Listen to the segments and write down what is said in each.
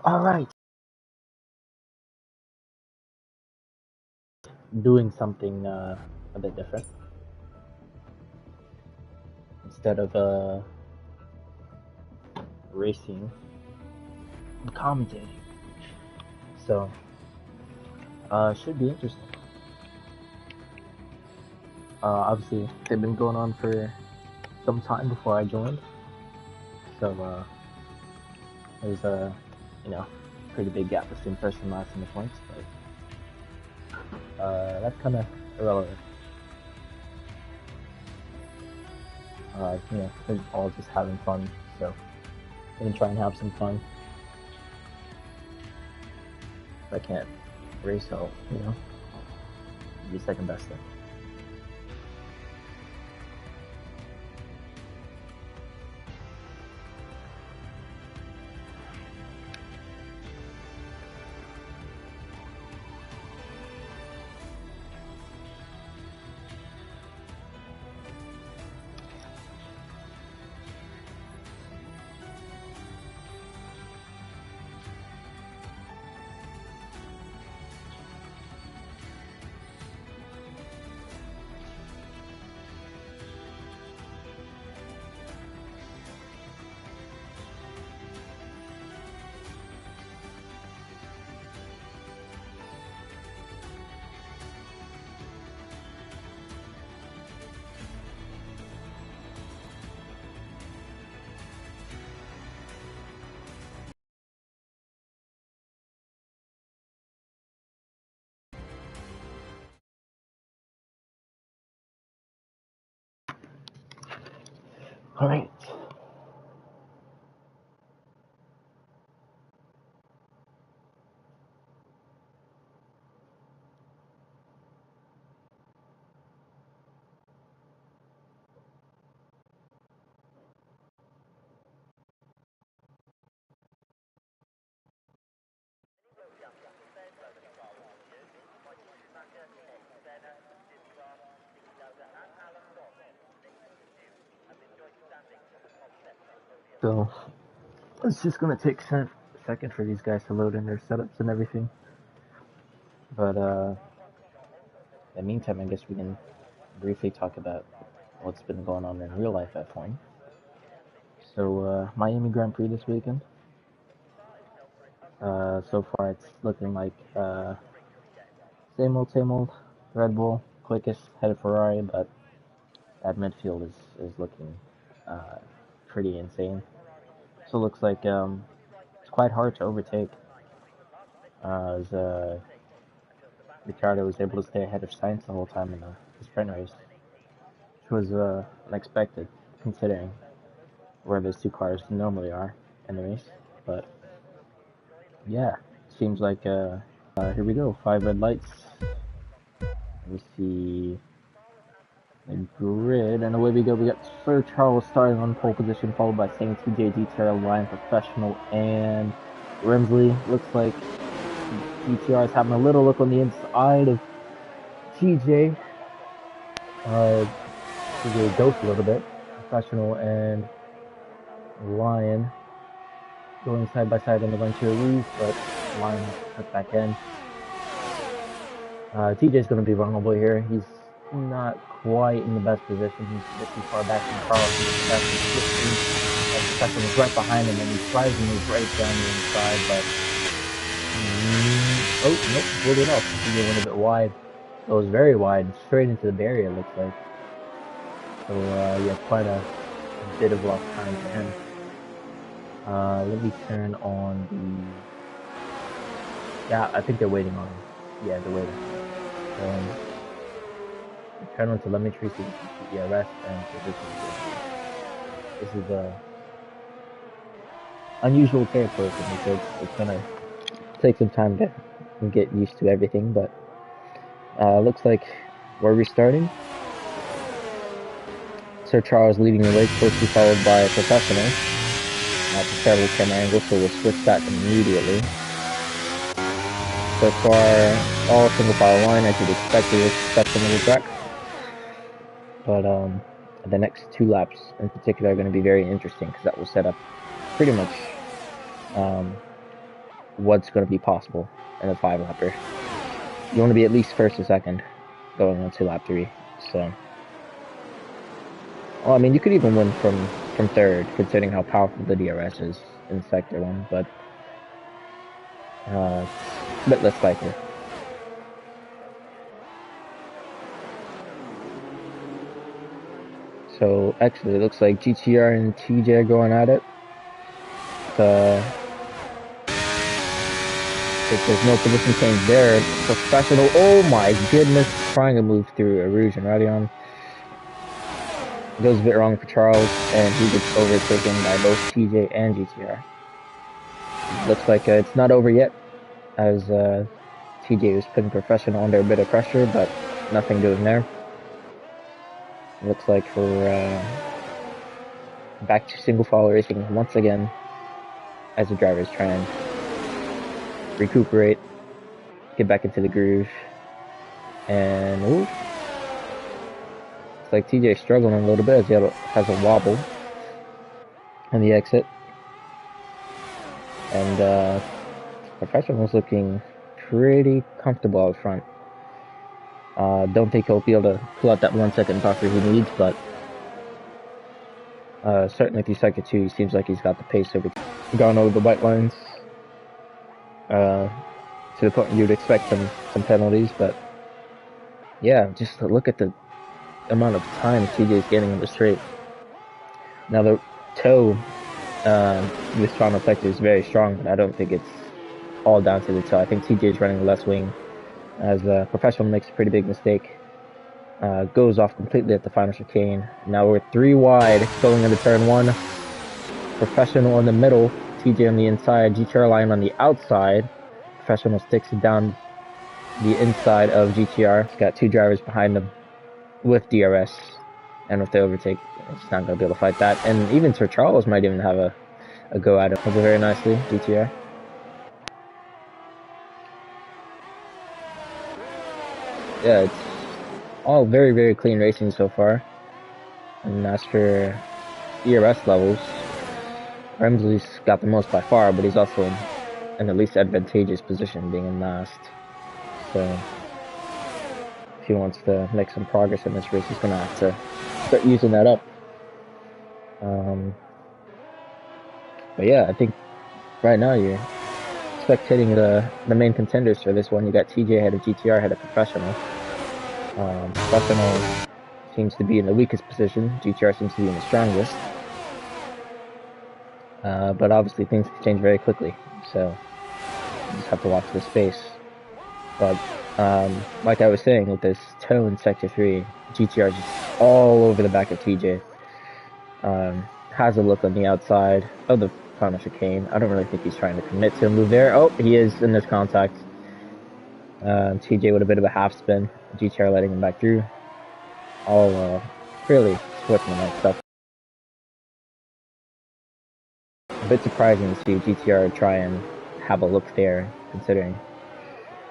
Alright. Doing something a bit different. Instead of racing, I'm commentating. So, should be interesting. Obviously, they've been going on for some time before I joined. So, there's a, pretty big gap between first and last in the points, but that's kind of irrelevant. We're all just having fun, so I'm gonna try and have some fun. If I can't race, I'll, be second best thing. All right. So it's just gonna take a second for these guys to load in their setups and everything. But in the meantime, I guess we can briefly talk about what's been going on in real life F1. So Miami Grand Prix this weekend. So far, it's looking like same old Red Bull, quickest, head of Ferrari, but that midfield is looking pretty insane. So it looks like it's quite hard to overtake. As Ricciardo was able to stay ahead of Sainz the whole time in the sprint race, which was unexpected considering where those two cars normally are in the race. But yeah, seems like here we go, 5 red lights. We see the grid, and away we go. We got Sir Charles starting on pole position, followed by Sainz, TJ, Terrell, Ryan, Professional, and Remsley. Looks like TCR is having a little look on the inside of TJ. TJ ghost a little bit. Professional and Lion going side by side on the run to a lead, but Lion put back in. TJ's going to be vulnerable here. He's not quite in the best position. He's a bit too far back from Carlos. Professional was right behind him, and he tries to move right down the inside, but oh nope, pulled it off. He went a bit wide. It was very wide, straight into the barrier. It looks like. So yeah, quite a bit of lost time for him. Let me turn on the. Yeah, I think they're waiting on him. Yeah, they're waiting. Turn on telemetry so you can see the arrest and position. This is unusual territory for me, so it's gonna take some time to get used to everything. But looks like we're restarting. Sir Charles leading the race, closely followed by Professional. At the start of the camera angle, so we'll switch that immediately. So far, all single file line as you'd expect with this section of the track. But the next 2 laps in particular are going to be very interesting because that will set up pretty much what's going to be possible in a 5-lapper. You want to be at least first or second going into lap 3. So, well, I mean, you could even win from third, considering how powerful the DRS is in Sector 1, but it's a bit less likely. So, actually, it looks like GTR and TJ are going at it. If there's no position change there, Professional, oh my goodness, trying to move through Erosion right on. Goes a bit wrong for Charles, and he gets overtaken by both TJ and GTR. Looks like it's not over yet, as TJ was putting Professional under a bit of pressure, but nothing doing there. Looks like we're back to single file racing once again, as the drivers try and recuperate, get back into the groove, and ooh, looks like TJ struggling a little bit as he has a wobble on the exit, and Professional's looking pretty comfortable out front. Don't think he'll be able to pull out that 1 second buffer he needs, but certainly through Sector 2, he seems like he's got the pace gone over the white lines. To the point you'd expect some penalties, but yeah, just look at the amount of time TJ's getting in the straight. Now the toe with final sector is very strong, but I don't think it's all down to the toe. I think TJ is running the left wing, as Professional makes a pretty big mistake. Goes off completely at the final chicane. Now we're 3 wide going into turn 1. Professional in the middle, TJ on the inside, GTR line on the outside. Professional sticks it down the inside of GTR. He's got 2 drivers behind him with DRS, and if they overtake, it's not going to be able to fight that. And even Sir Charles might even have a go at him. Does it very nicely, GTR. Yeah, it's all very, very clean racing so far. And as for ERS levels, Remsley's got the most by far, but he's also in the least advantageous position, being in last. So if he wants to make some progress in this race, he's going to have to start using that up. But yeah, I think right now you're spectating the main contenders for this one. You got TJ ahead of GTR, ahead of Professional. Professional seems to be in the weakest position. GTR seems to be in the strongest. But obviously things can change very quickly, so you just have to watch the space. But like I was saying, with this toe in Sector 3, GTR is just all over the back of TJ. Has a look on the outside of the final chicane. I don't really think he's trying to commit to a move there. Oh, he is in this contact. TJ with a bit of a half spin. GTR letting him back through. All fairly sportsmanlike stuff. A bit surprising to see GTR try and have a look there, considering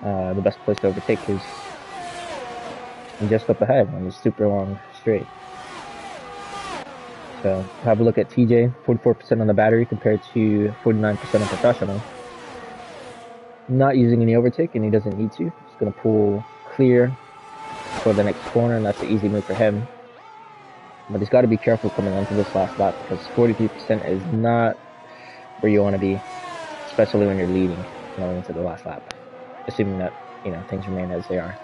the best place to overtake is just up ahead on this super long straight. So have a look at TJ, 44% on the battery compared to 49% on Professional. Not using any overtake, and he doesn't need to. He's going to pull clear for the next corner, and that's an easy move for him. But he's got to be careful coming onto this last lap, because 43% is not where you want to be, especially when you're leading going into the last lap, assuming that, you know, things remain as they are.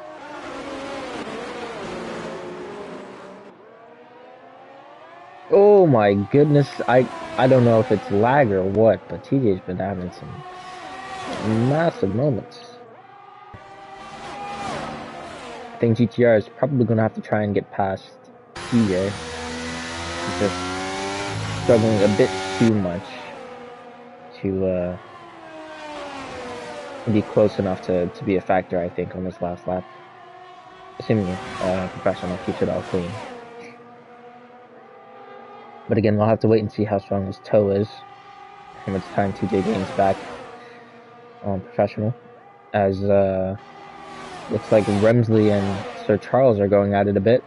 Oh my goodness, I don't know if it's lag or what, but TJ's been having some massive moments. I think GTR is probably going to have to try and get past TJ. He's just struggling a bit too much to be close enough to be a factor, I think, on this last lap. Assuming Professional keeps it all clean. But again, we'll have to wait and see how strong his toe is, how much time TJ gains back on Professional. As looks like Remsley and Sir Charles are going at it a bit.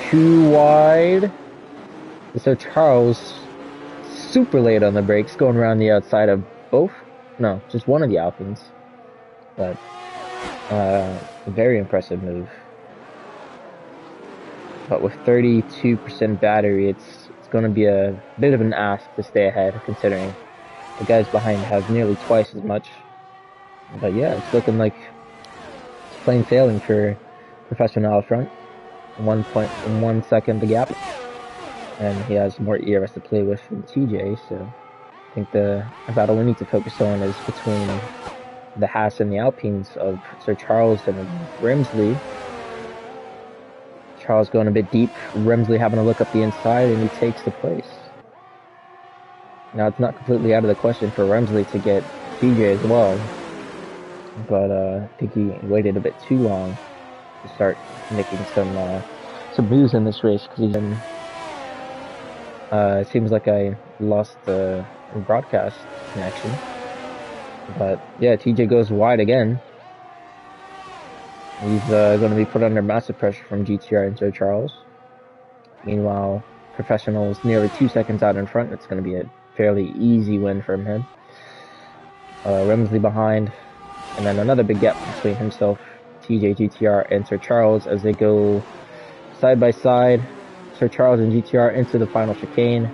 Too wide. Sir Charles super late on the brakes, going around the outside of both No, just one of the Alpines. But a very impressive move. But with 32% battery, it's going to be a bit of an ask to stay ahead, considering the guys behind have nearly twice as much. But yeah, it's looking like it's plain sailing for Professional out front. 1 second the gap, and he has more ERS to play with than TJ. So I think the battle we need to focus on is between the Haas and the Alpines of Sir Charles and Remsley. Charles going a bit deep, Remsley having to look up the inside, and he takes the place. Now, it's not completely out of the question for Remsley to get TJ as well, but I think he waited a bit too long to start making some moves in this race, because he's been, it seems like I lost the broadcast connection. But yeah, TJ goes wide again. He's going to be put under massive pressure from GTR and Sir Charles. Meanwhile, Professional's nearly 2 seconds out in front. It's going to be a fairly easy win from him. Remsley behind, and then another big gap between himself, TJ, GTR, and Sir Charles as they go side by side. Sir Charles and GTR into the final chicane.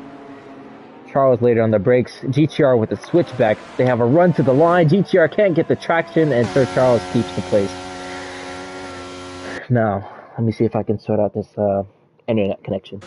Charles later on the brakes. GTR with the switchback. They have a run to the line. GTR can't get the traction, and Sir Charles keeps the place. Now, let me see if I can sort out this internet connection.